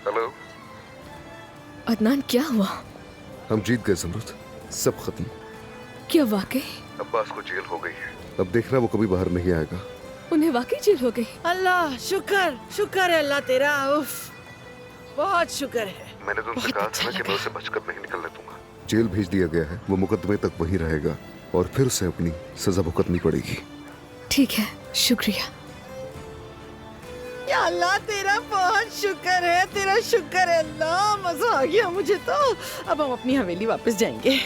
Hello. Adnan, क्या हुआ? हम जीत गए ज़मरुद, सब खत्म। क्या वाकई? अब्बास को जेल हो गई है। अब देखना वो कभी बाहर नहीं आएगा। उन्हें वाकई जेल हो गई? अल्लाह शुक्र, शुक्र है अल्लाह तेरा। उफ, बहुत शुक्र है। मैंने तो उनसे बहुत कहा अच्छा था ना कि लगा। मैं उसे बचकर नहीं निकलने दूंगा। जेल भेज दिया गया है, वो मुकदमे तक वहीं रहेगा और फिर उसे अपनी सजा भुगतनी पड़ेगी। ठीक है, शुक्रिया। या अल्लाह तेरा बहुत शुक्र है, तेरा शुक्र है अल्लाह। मजा आ गया मुझे तो। अब हम अपनी हवेली वापस जाएंगे।